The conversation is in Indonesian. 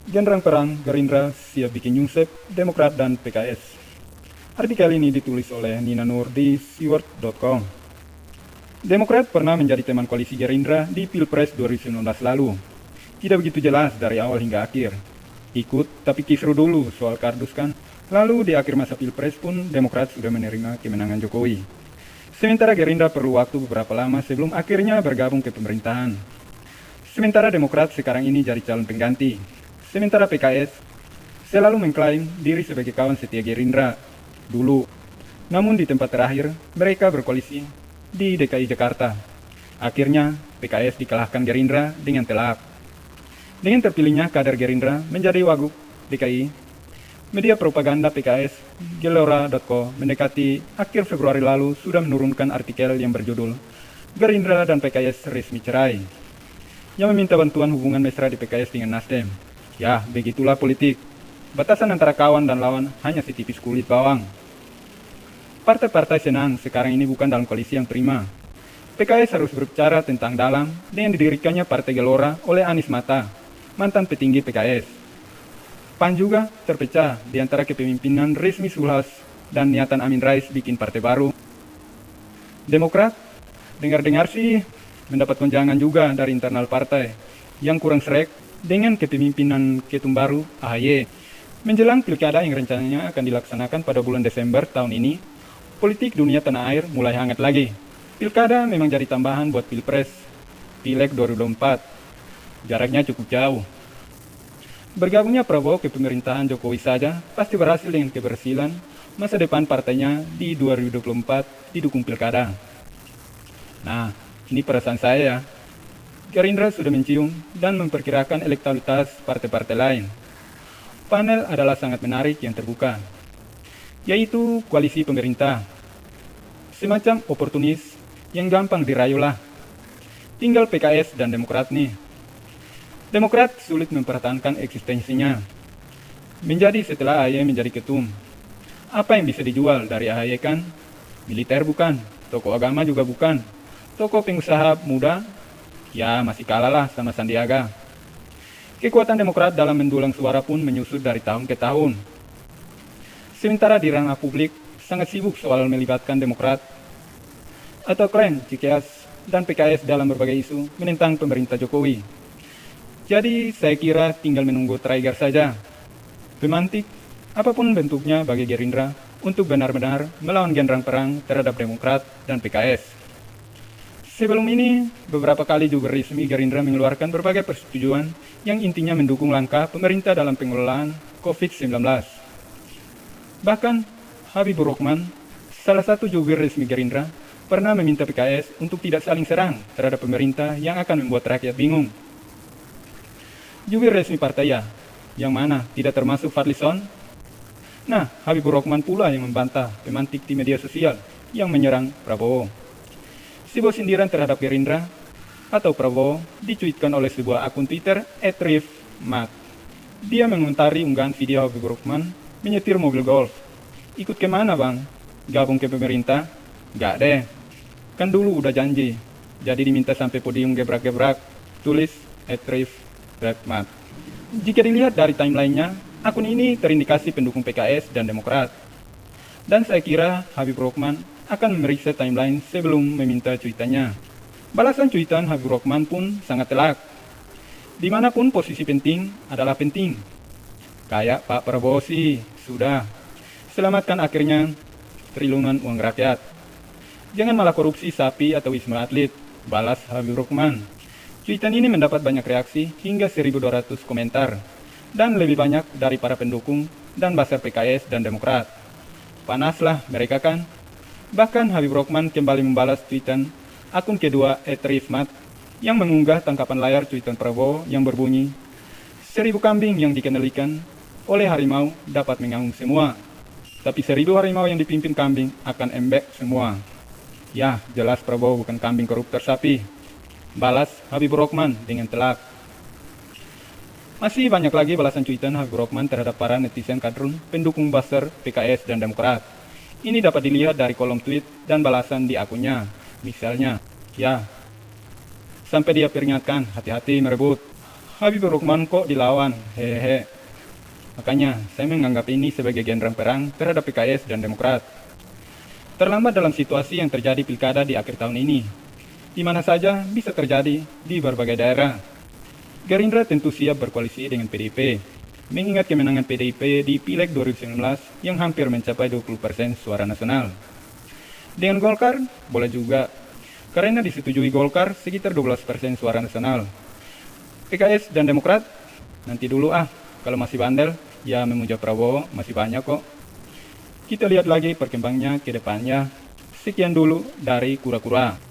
Genderang perang, Gerindra siap bikin nyungsep, Demokrat dan PKS. Artikel ini ditulis oleh Nina Nur di siword.com. Demokrat pernah menjadi teman koalisi Gerindra di Pilpres 2019 lalu. Tidak begitu jelas dari awal hingga akhir. Ikut tapi kisru dulu soal kardus kan. Lalu di akhir masa Pilpres pun Demokrat sudah menerima kemenangan Jokowi. Sementara Gerindra perlu waktu beberapa lama sebelum akhirnya bergabung ke pemerintahan. Sementara Demokrat sekarang ini jadi calon pengganti. Sementara PKS selalu mengklaim diri sebagai kawan setia Gerindra dulu. Namun di tempat terakhir mereka berkoalisi di DKI Jakarta. Akhirnya PKS dikalahkan Gerindra dengan telak. Dengan terpilihnya kader Gerindra menjadi wagub DKI, media propaganda PKS Gelora.co mendekati akhir Februari lalu sudah menurunkan artikel yang berjudul Gerindra dan PKS resmi cerai, yang meminta bantuan hubungan mesra di PKS dengan Nasdem. Ya, begitulah politik. Batasan antara kawan dan lawan hanya setipis kulit bawang. Partai-partai senang sekarang ini bukan dalam koalisi yang prima. PKS harus berbicara tentang dalam dengan didirikannya Partai Gelora oleh Anies Mata, mantan petinggi PKS. PAN juga terpecah di antara kepemimpinan Resmi Sulhas dan niatan Amin Rais bikin partai baru. Demokrat, dengar-dengar sih mendapat gonjangan juga dari internal partai yang kurang srek dengan kepemimpinan ketum baru AHY. Menjelang pilkada yang rencananya akan dilaksanakan pada bulan Desember tahun ini, politik dunia tanah air mulai hangat lagi. Pilkada memang jadi tambahan buat Pilpres, Pileg 2024. Jaraknya cukup jauh. Bergabungnya Prabowo ke pemerintahan Jokowi saja pasti berhasil dengan keberhasilan masa depan partainya di 2024 didukung pilkada. Nah, ini perasaan saya ya. Gerindra sudah mencium dan memperkirakan elektabilitas partai-partai lain. Panel adalah sangat menarik yang terbuka, yaitu koalisi pemerintah. Semacam oportunis yang gampang dirayulah. Tinggal PKS dan Demokrat nih. Demokrat sulit mempertahankan eksistensinya. Menjadi setelah AHY menjadi ketum. Apa yang bisa dijual dari AHY kan? Militer bukan, tokoh agama juga bukan, tokoh pengusaha muda, ya masih kalah lah sama Sandiaga. Kekuatan Demokrat dalam mendulang suara pun menyusut dari tahun ke tahun. Sementara di ranah publik sangat sibuk soal melibatkan Demokrat atau klan Cikeas dan PKS dalam berbagai isu menentang pemerintah Jokowi. Jadi saya kira tinggal menunggu trigger saja. Pemantik apapun bentuknya bagi Gerindra untuk benar-benar melawan genderang perang terhadap Demokrat dan PKS. Sebelum ini, beberapa kali juga resmi Gerindra mengeluarkan berbagai persetujuan yang intinya mendukung langkah pemerintah dalam pengelolaan COVID-19. Bahkan, Habibur Rahman, salah satu jubir resmi Gerindra, pernah meminta PKS untuk tidak saling serang terhadap pemerintah yang akan membuat rakyat bingung. Jubir resmi partai ya, yang mana tidak termasuk Fadlison? Nah, Habibur Rahman pula yang membantah pemantik di media sosial yang menyerang Prabowo. Sebuah sindiran terhadap Gerindra atau Prabowo dicuitkan oleh sebuah akun Twitter @rifmat. Dia mengomentari unggahan video Habibur Rahman menyetir mobil golf. Ikut kemana bang? Gabung ke pemerintah? Gak deh. Kan dulu udah janji. Jadi diminta sampai podium gebrak-gebrak. Tulis @rifmat. Jika dilihat dari timelinenya, akun ini terindikasi pendukung PKS dan Demokrat. Dan saya kira Habibur Rahman akan memeriksa timeline sebelum meminta cuitannya. Balasan cuitan Habibur Rahman pun sangat telak. Dimanapun posisi penting adalah penting. Kayak Pak Prabowo sih, sudah. Selamatkan akhirnya triliunan uang rakyat. Jangan malah korupsi sapi atau wisma atlet, balas Habibur Rahman. Cuitan ini mendapat banyak reaksi hingga 1.200 komentar. Dan lebih banyak dari para pendukung dan basar PKS dan Demokrat. Panaslah mereka kan. Bahkan Habibur Rahman kembali membalas tweetan akun kedua @rifmat yang mengunggah tangkapan layar tweetan Prabowo yang berbunyi, 1000 kambing yang dikendalikan oleh harimau dapat mengaum semua, tapi 1000 harimau yang dipimpin kambing akan embek semua. Ya, jelas Prabowo bukan kambing koruptor sapi. Balas Habibur Rahman dengan telak. Masih banyak lagi balasan cuitan Habibur Rahman terhadap para netizen kadrun pendukung basar PKS dan Demokrat. Ini dapat dilihat dari kolom tweet dan balasan di akunnya. Misalnya, ya, Sampai dia peringatkan, hati-hati merebut. Habibur Rahman kok dilawan, hehehe. Makanya, saya menganggap ini sebagai genre perang terhadap PKS dan Demokrat. Terlambat dalam situasi yang terjadi pilkada di akhir tahun ini, di mana saja bisa terjadi di berbagai daerah. Gerindra tentu siap berkoalisi dengan PDIP, mengingat kemenangan PDIP di Pileg 2019 yang hampir mencapai 20% suara nasional. Dengan Golkar, boleh juga, karena disetujui Golkar sekitar 12% suara nasional. PKS dan Demokrat, nanti dulu kalau masih bandel, ya memuja Prabowo masih banyak kok. Kita lihat lagi perkembangannya ke depannya. Sekian dulu dari Kura-Kura.